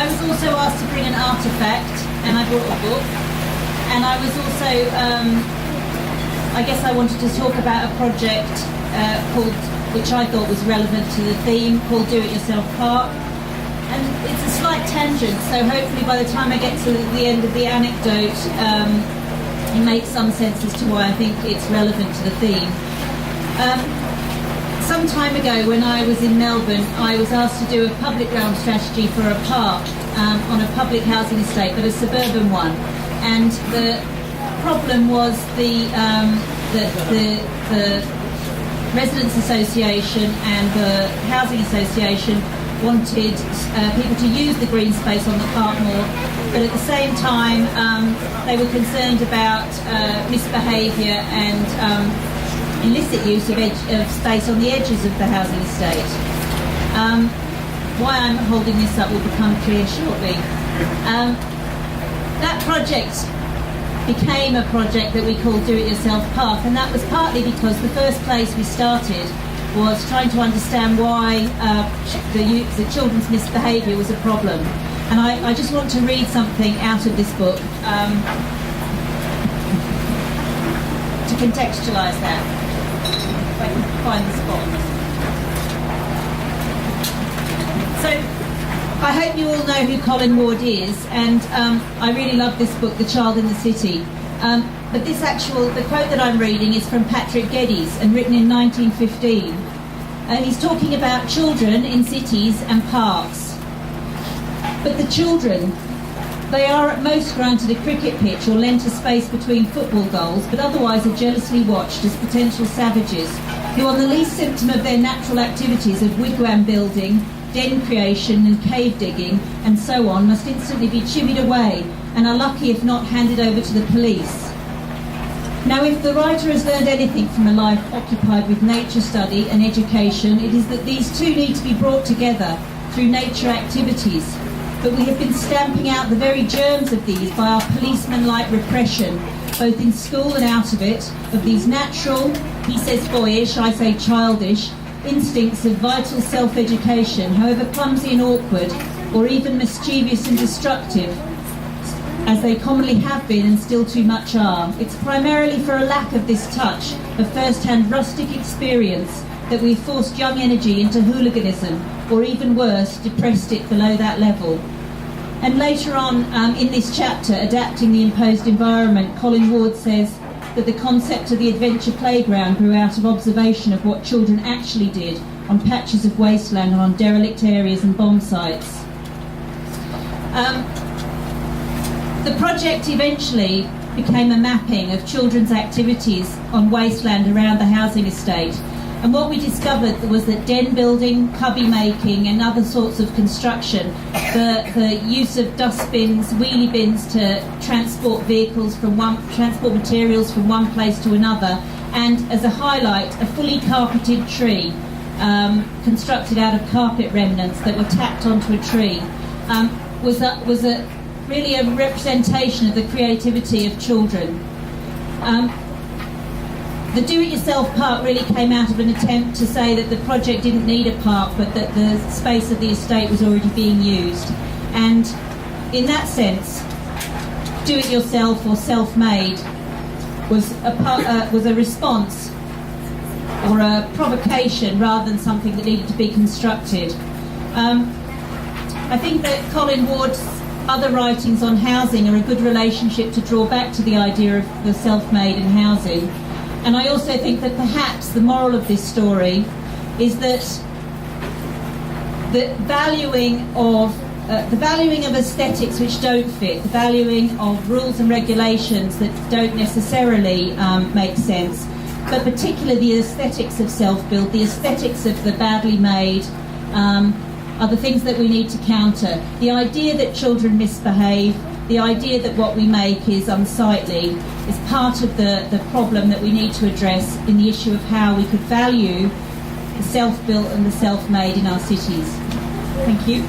was also asked to bring an artefact, and I brought a book. And I was also, I guess I wanted to talk about a project which I thought was relevant to the theme, called Do It Yourself Park. And it's a slight tangent, so hopefully by the time I get to the end of the anecdote, it makes some sense as to why I think it's relevant to the theme. Some time ago, when I was in Melbourne, I was asked to do a public realm strategy for a park on a public housing estate, but a suburban one. And the problem was the Residents Association and the Housing Association wanted people to use the green space on the park more, but at the same time they were concerned about misbehaviour and illicit use of space on the edges of the housing estate. Why I'm holding this up will become clear shortly. That project became a project that we called Do It Yourself Park, and that was partly because the first place we started was trying to understand why the children's misbehaviour was a problem. And I just want to read something out of this book to contextualise that, if I can find the spot. So, I hope you all know who Colin Ward is, and I really love this book, The Child in the City. But the quote that I'm reading is from Patrick Geddes and written in 1915. He's talking about children in cities and parks. But the children, they are at most granted a cricket pitch or lent a space between football goals, but otherwise are jealously watched as potential savages who, on the least symptom of their natural activities of wigwam building, den creation and cave digging and so on, must instantly be chivied away and are lucky if not handed over to the police. Now, if the writer has learned anything from a life occupied with nature study and education, it is that these two need to be brought together through nature activities. But we have been stamping out the very germs of these by our policeman-like repression, both in school and out of it, of these natural, he says boyish, I say childish, instincts of vital self-education, however clumsy and awkward, or even mischievous and destructive, as they commonly have been and still too much are. It's primarily for a lack of this touch of first-hand rustic experience that we've forced young energy into hooliganism, or even worse, depressed it below that level. And later on in this chapter, Adapting the Imposed Environment, Colin Ward says that the concept of the adventure playground grew out of observation of what children actually did on patches of wasteland and on derelict areas and bomb sites. The project eventually became a mapping of children's activities on wasteland around the housing estate. And what we discovered was that den building, cubby making and other sorts of construction, the use of dustbins, wheelie bins to transport transport materials from one place to another, and as a highlight, a fully carpeted tree constructed out of carpet remnants that were tacked onto a tree, was really a representation of the creativity of children. The Do-It-Yourself Park really came out of an attempt to say that the project didn't need a park, but that the space of the estate was already being used. And in that sense, do-it-yourself or self-made was a response or a provocation rather than something that needed to be constructed. I think that Colin Ward's other writings on housing are a good relationship to draw back to the idea of the self-made in housing. And I also think that perhaps the moral of this story is that the valuing of aesthetics which don't fit, the valuing of rules and regulations that don't necessarily make sense, but particularly the aesthetics of self-build, the aesthetics of the badly made, are the things that we need to counter. The idea that children misbehave, the idea that what we make is unsightly, is part of the problem that we need to address in the issue of how we could value the self-built and the self-made in our cities. Thank you.